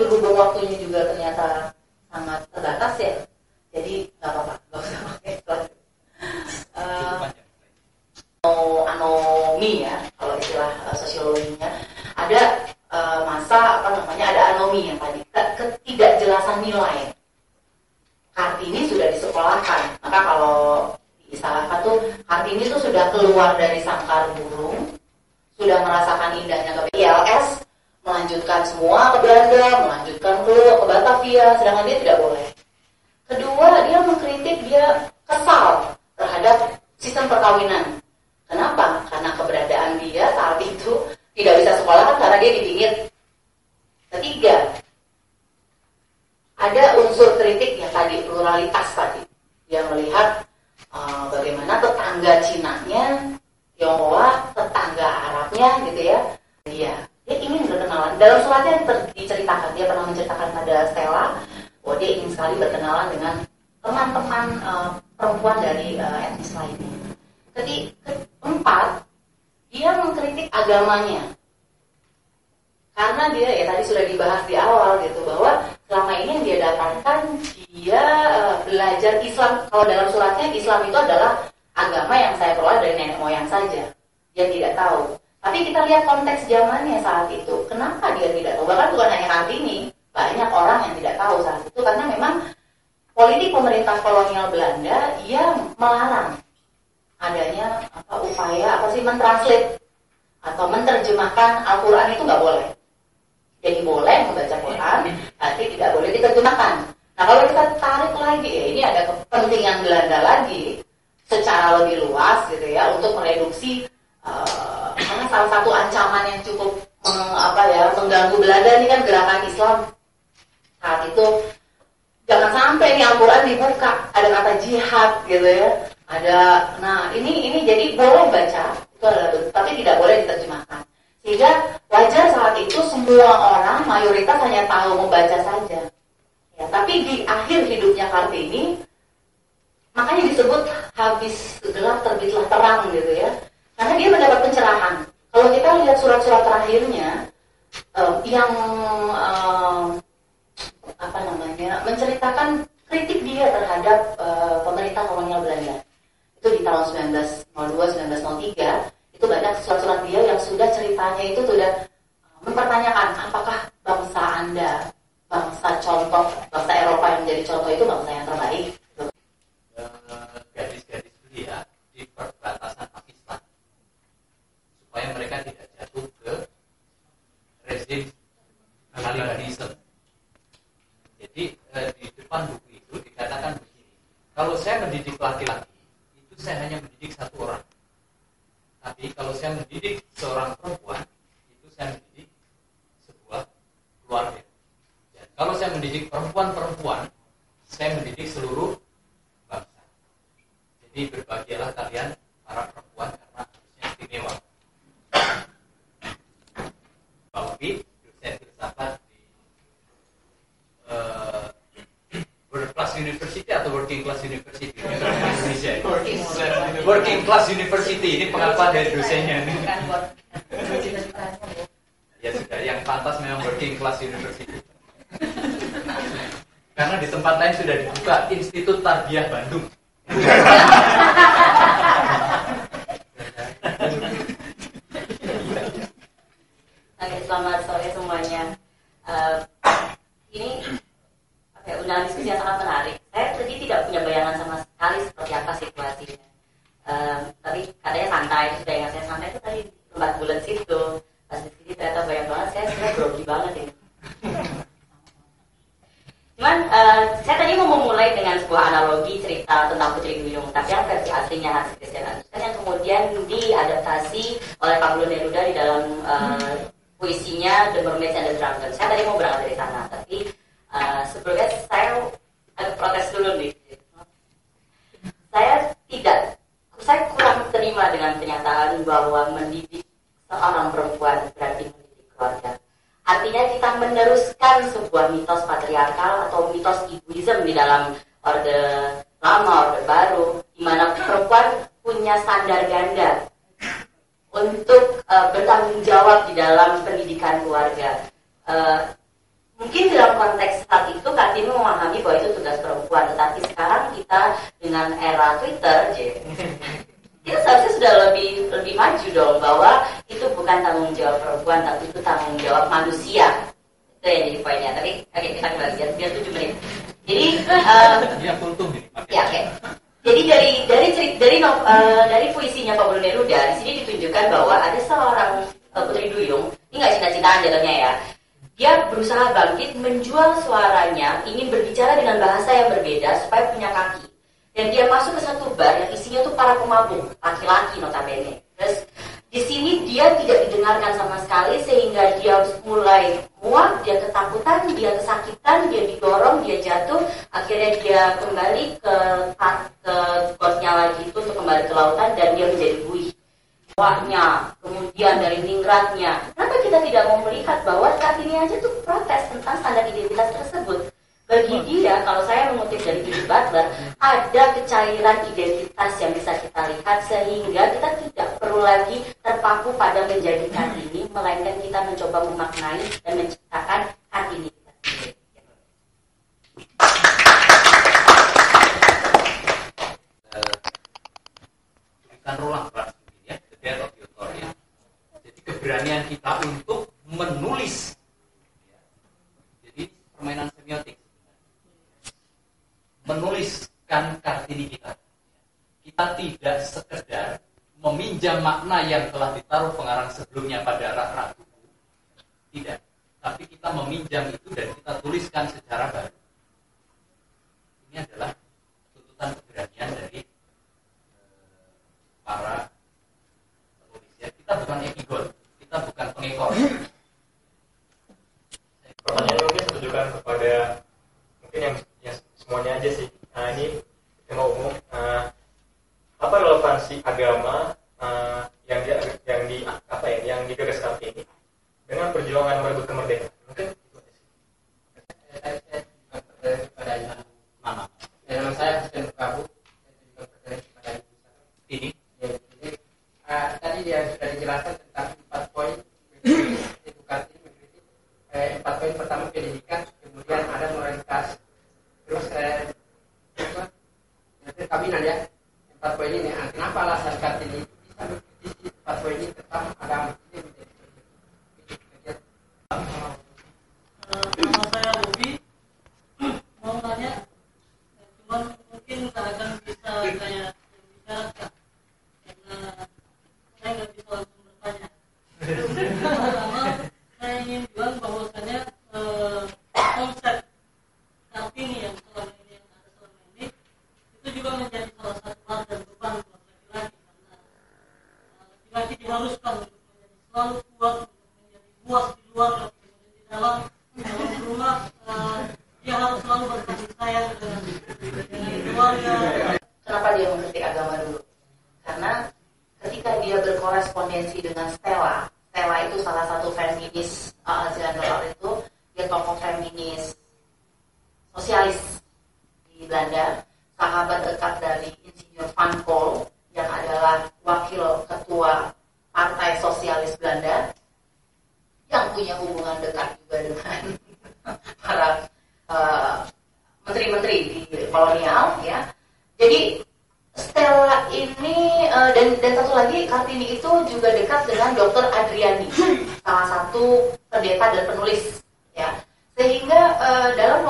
berhubung waktunya juga ternyata sangat terbatas ya, jadi nggak apa-apa, nggak usah pakai slide. Anomi ya, kalau istilah sosiologinya ada masa ada anomi yang tadi ketidakjelasan nilai. Kartini sudah disekolahkan, maka kalau diistilahkan tuh Kartini tuh sudah keluar dari sangkar burung, sudah merasakan indahnya ke ILS, melanjutkan semua ke Belanda, melanjutkan ke Batavia, sedangkan dia tidak boleh. Kedua, dia mengkritik, dia kesal terhadap sistem perkawinan. Kenapa? Karena keberadaan dia saat itu tidak bisa sekolah kan karena dia dipingit. Ketiga, ada unsur kritik yang tadi, pluralitas tadi. Dia melihat bagaimana tetangga Cinanya, Tionghoa, tetangga Arabnya gitu ya. Dia ingin berkenalan. Dalam suratnya diceritakan, dia pernah menceritakan pada Stella bahwa dia ingin sekali berkenalan dengan teman-teman perempuan dari etnis lainnya. Keempat, dia mengkritik agamanya. Karena dia, ya tadi sudah dibahas di awal gitu, bahwa selama ini yang dia dapatkan, dia belajar Islam. Kalau dalam suratnya, Islam itu adalah agama yang saya peroleh dari nenek moyang saja. Dia tidak tahu. Tapi kita lihat konteks zamannya saat itu. Kenapa dia tidak tahu? Bahkan bukan hanya Kartini, banyak orang yang tidak tahu saat itu. Karena memang politik pemerintah kolonial Belanda, ia melarang adanya upaya mentranslate atau menerjemahkan Al-Quran itu nggak boleh. Jadi boleh membaca Quran, tapi tidak boleh diterjemahkan. Nah kalau kita tarik lagi, ya ini ada kepentingan Belanda lagi secara lebih luas gitu ya untuk mereduksi karena salah satu ancaman yang cukup mengganggu Belanda ini kan gerakan Islam saat itu. Jangan sampai nih Al-Quran dibuka ada kata jihad gitu ya. Ini jadi boleh baca itu adalah, tapi tidak boleh diterjemahkan. Sehingga wajar saat itu semua orang mayoritas hanya tahu membaca saja. Ya, tapi di akhir hidupnya Kartini, makanya disebut habis gelap terbitlah terang gitu ya. Karena dia mendapat pencerahan. Kalau kita lihat surat-surat terakhirnya yang menceritakan kritik dia terhadap pemerintah kolonial Belanda. Itu di tahun 1902-1903 itu banyak surat-surat dia yang sudah ceritanya itu sudah mempertanyakan apakah bangsa Anda, bangsa contoh, bangsa Eropa yang menjadi contoh itu bangsa yang terbaik. Gadis-gadis belia di perbatasan Pakistan supaya mereka tidak jatuh ke rezim Talibanisme. Jadi di depan buku itu dikatakan begini, kalau saya mendidik laki-laki itu saya hanya mendidik satu orang, tapi kalau saya mendidik seorang perempuan itu saya mendidik sebuah keluarga. Dan kalau saya mendidik perempuan-perempuan saya mendidik seluruh bangsa. Jadi berbahagialah kalian para perempuan karena harusnya istimewa. Pak Upi, dosen filsafat di World Class University atau Working Class University Indonesia. Working Class University ini pengakuan dari dosennya. Ya sudah, yang pantas memang Working Class University. Karena di tempat lain sudah dibuka Institut Tarbiyah Bandung. Oke, selamat sore semuanya. Ini undangan diskusi yang sangat menarik. Saya tadi tidak punya bayangan sama sekali seperti apa situasinya. Tapi katanya santai, sudah yang saya santai itu tadi tempat bulat situ. Pas di sini ternyata banyak banget, saya sebenarnya grogi banget ini. Cuman saya tadi mau memulai dengan sebuah analogi cerita tentang Putri Duyung, tapi yang versi aslinya Hans Christian Andersen yang kemudian diadaptasi oleh Pablo Neruda di dalam puisinya The Mermaids and the Dragons. Saya tadi mau berangkat dari sana, tapi sebelumnya saya agak protes dulu nih. Saya kurang terima dengan pernyataan bahwa mendidik seorang perempuan berarti mendidik keluarga. Artinya kita meneruskan sebuah mitos patriarkal atau mitos ibuisme di dalam orde lama, orde baru, di mana perempuan punya standar ganda untuk bertanggung jawab di dalam pendidikan keluarga. mungkin dalam konteks saat itu Kartini memahami bahwa itu tugas perempuan, tetapi sekarang kita dengan era Twitter, kita seharusnya sudah lebih maju dong, bahwa itu bukan tanggung jawab perempuan, tapi itu tanggung jawab manusia. Itu yang jadi poinnya. Tapi oke, kita kembali biar 7 menit. Jadi ya oke. Jadi dari puisinya Pablo Neruda di sini ditunjukkan bahwa ada seorang putri duyung, ini nggak cinta-cintaan jatuhnya ya. Dia berusaha bangkit, menjual suaranya, ingin berbicara dengan bahasa yang berbeda supaya punya kaki. Dan dia masuk ke satu bar yang isinya tuh para pemabuk, laki-laki notabene. Terus di sini dia tidak didengarkan sama sekali sehingga dia mulai muak, dia ketakutan, dia kesakitan, dia didorong, dia jatuh. Akhirnya dia kembali ke botnya lagi itu untuk kembali ke lautan dan dia menjadi buih. Wahnya, kemudian dari ningratnya. Kenapa kita tidak mau melihat bahwa Kartini aja tuh protes tentang standar identitas tersebut? Bagi dia, kalau saya mengutip dari Judith Butler, ada kecairan identitas yang bisa kita lihat sehingga kita tidak perlu lagi terpaku pada menjadi Kartini, melainkan kita mencoba memaknai dan menciptakan Kartini kita sendiri. Tulisan rulang ya, the death of the author. Jadi keberanian kita untuk menulis. Jadi permainan semiotik. Menuliskan Kartini kita. Kita tidak sekedar meminjam makna yang telah ditaruh pengarang sebelumnya pada rak-rak buku. Tidak. Tapi kita meminjam itu dan kita tuliskan secara baru. Ini adalah tuntutan keberanian dari para penulis. Ya, kita bukan epigol, kita bukan pengekor. Pertanyaan mungkin ditujukan kepada mungkin yang semuanya aja sih. Nah ini tema umum. Apa relevansi agama yang digagas Kartini dengan perjuangan merebut kemerdekaan? Mungkin itu aja sih. Nama saya Hussein Prabu. Ini Tadi dia sudah dijelaskan tentang 4 poin Ibu Kartini mengkritik. 4 poin pertama pendidikan, kemudian ada moralitas, terus perkawinan ya. 4 poin ini. Kenapa alasan Kartini bisa mengkritisi 4 poin ini tentang agama ini menjadi nama saya Bobi, mau nanya, cuman mungkin tak akan bisa saya bicarakan karena saya nggak bisa langsung bertanya. Pertama, saya ingin bilang bahwasannya konsep Kartini yang selama ini yang ada selama ini itu juga menjadi salah satu hal dan beban buat laki-laki karena laki-laki diharuskan untuk menjadi selalu kuat, untuk menjadi puas di luar dan di dalam rumah. Dia harus selalu berkasih sayang dengan keluarga. Kenapa dia mengkritik agama dulu? Karena ketika dia berkorespondensi dengan Stella itu salah satu feminis Zeelandor itu, dia tokoh feminis sosialis di Belanda, sahabat dekat dari Insinyur Van Kool yang adalah wakil ketua Partai Sosialis Belanda yang punya hubungan dekat juga dengan para menteri-menteri di kolonial ya. Jadi Stella ini dan satu lagi Kartini itu juga dekat dengan Dr. Adriani, salah satu pendeta dan penulis ya. Sehingga dalam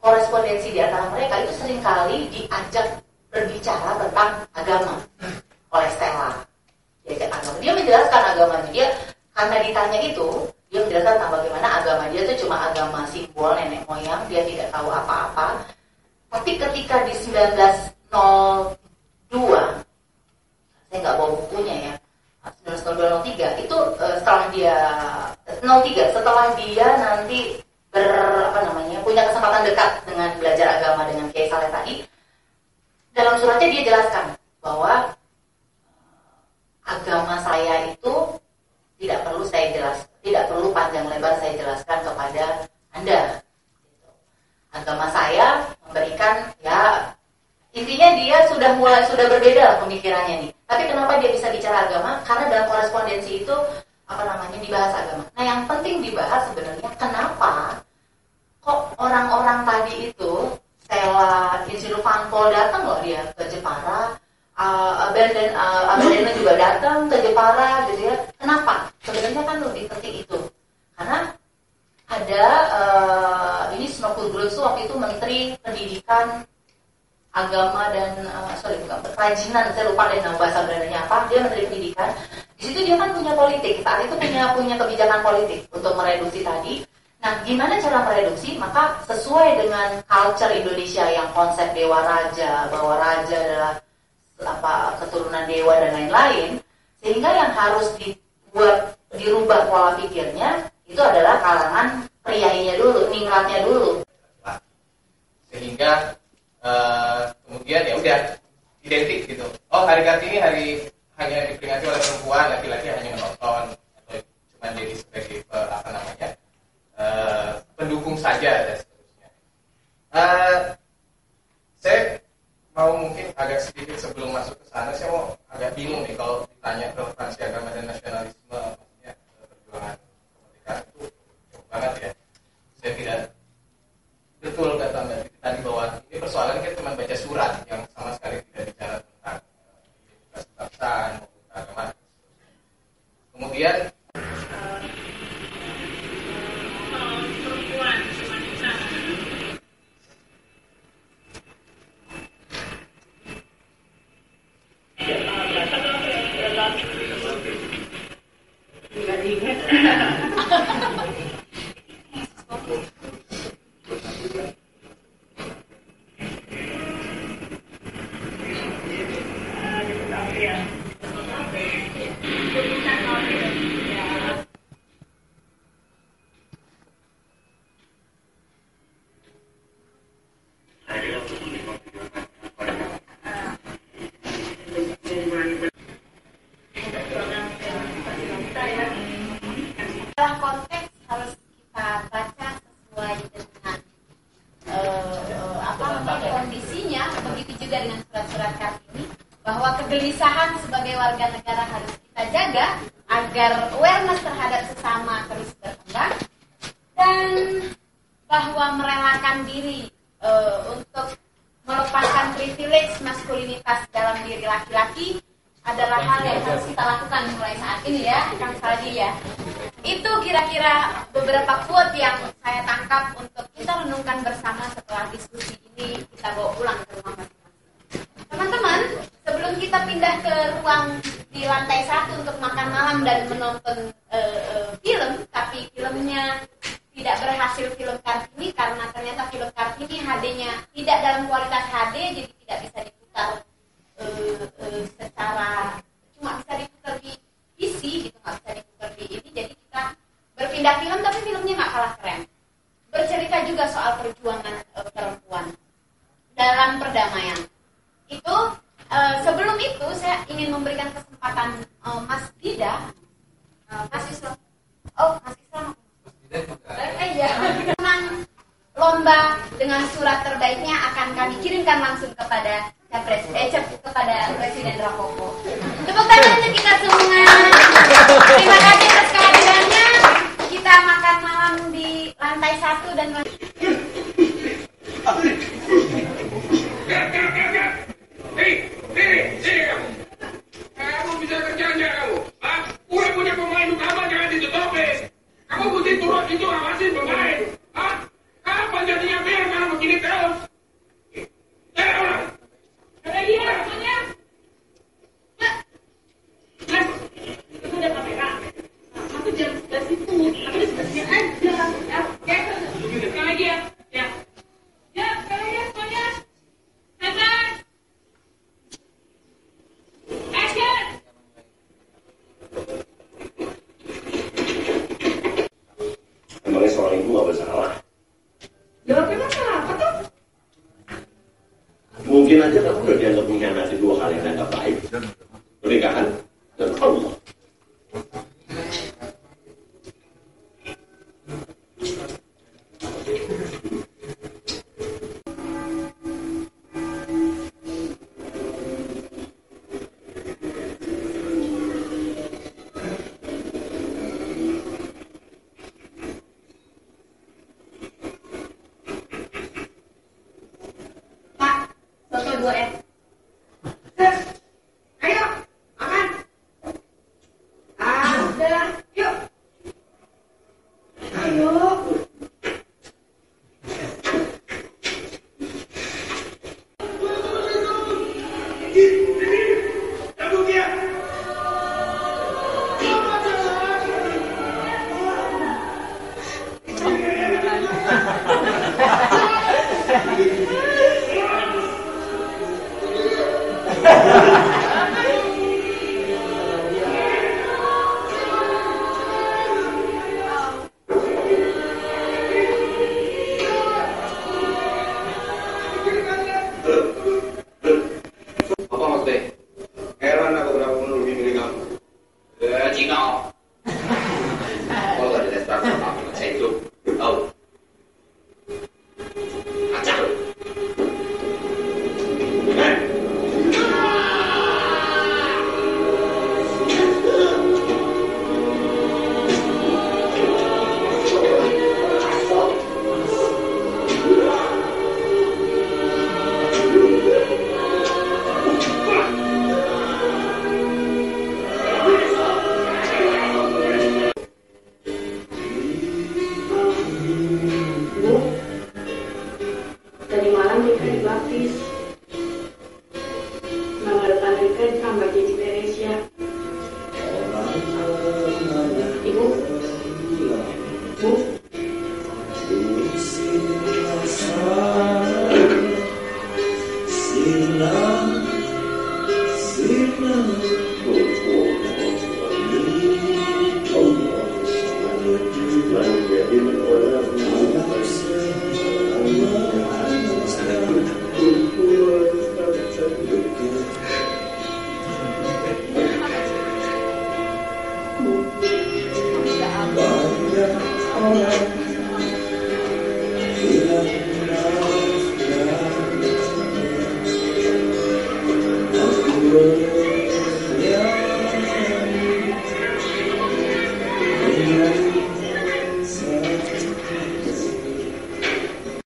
korespondensi di antara mereka itu seringkali diajak berbicara tentang agama oleh Stella. Dia menjelaskan agamanya. Dia karena ditanya itu, dia menjelaskan tentang bagaimana agama dia itu cuma agama simbol nenek moyang, dia tidak tahu apa-apa. Tapi ketika di 1902, saya nggak bawa bukunya ya, 1902-03 itu setelah dia nanti punya kesempatan dekat dengan belajar agama dengan Kiai Saleh tadi, dalam suratnya dia jelaskan bahwa agama saya itu tidak perlu panjang lebar saya jelaskan kepada Anda. Agama saya memberikan ya intinya dia sudah berbeda pemikirannya nih. Tapi kenapa dia bisa bicara agama? Karena dalam korespondensi itu dibahas agama. Nah yang penting dibahas sebenarnya kenapa Abadeno juga datang ke Jepara gitu ya. Kenapa? Sebenarnya kan lebih penting itu. Karena ada ini Snokul Grunsu waktu itu Menteri Pendidikan Agama dan Kerajinan, saya lupa deh nama bahasa Belandanya apa. Dia Menteri Pendidikan. Di situ dia kan punya politik. Saat itu punya kebijakan politik untuk mereduksi tadi. Nah, gimana cara mereduksi? Maka sesuai dengan culture Indonesia yang konsep dewa raja, bahwa raja adalah keturunan dewa dan lain-lain, sehingga yang harus dirubah pola pikirnya itu adalah kalangan priainya dulu, ningratnya dulu. Sehingga kemudian ya udah identik gitu. Oh, hari Kartini hanya diperingati oleh perempuan, laki-laki hanya menonton atau cuma jadi sebagai pendukung saja dan seterusnya. Saya mau mungkin agak sedikit sebelum masuk ke sana, saya mau agak bingung nih kalau ditanya relevansi agama dan nasionalisme, maksudnya perjuangan kemerdekaan itu jauh banget ya. Saya tidak betul kata Mbak Titi tadi bahwa ini persoalan kita cuma baca surat yang sama sekali tidak bicara tentang identitas kebangsaan maupun keagamaan. Kemudian konteks harus kita baca sesuai dengan kondisinya. Begitu juga dengan surat-surat Kartini, bahwa kegelisahan sebagai warga negara harus kita jaga agar awareness terhadap sesama terus berkembang, dan bahwa merelakan diri untuk melepaskan privilege maskulinitas dalam diri laki-laki adalah hal yang harus kita lakukan mulai saat ini ya, Kang Saldi ya. Itu kira-kira beberapa quote yang saya tangkap untuk kita renungkan bersama setelah diskusi ini kita bawa pulang ke rumah masing-masing. Teman-teman, sebelum kita pindah ke ruang di lantai 1 untuk makan malam dan menonton film, tapi filmnya tidak berhasil film Kartini karena ternyata film Kartini HD-nya tidak dalam kualitas HD, jadi tidak bisa diputar secara cuma bisa diputar di PC gitu, nggak bisa diputar di ini. Jadi kita berpindah film, tapi filmnya nggak kalah keren. Bercerita juga soal perjuangan perempuan dalam perdamaian. Itu sebelum itu saya ingin memberikan kesempatan Mas Dida, Mas Islam. Oh, Mas Islam. Iya. Menang lomba dengan surat terbaiknya akan kami kirimkan langsung kepada kepada Presiden Rapopo. Tepuk tangan untuk kita semua. Terima kasih atas kehadirannya. Kita makan malam di lantai 1 dan Sini kamu. Kamu bisa kerja enggak kamu? Hah? Udah punya pemain utama jangan ditutupin. Kamu putih turun itu awasin pemain. Hah? Kapan jadinya biar kalau begini terus? Ya udah. Ada dia maksudnya. Mas, itu udah KPK. Aku jangan sebelah situ. Aku di sebelah sini aja. Ya, oke. Sekali lagi ya. Ya. Ya, sekali lagi ya semuanya. Action. Action. Emangnya seorang ibu gak bersalah? Jawabnya masalah apa tuh? Mungkin aja kamu udah dianggap mengkhianati 2 hal yang dianggap baik, pernikahan dan Allah. Pak, soto 2 es. Ayo. Aku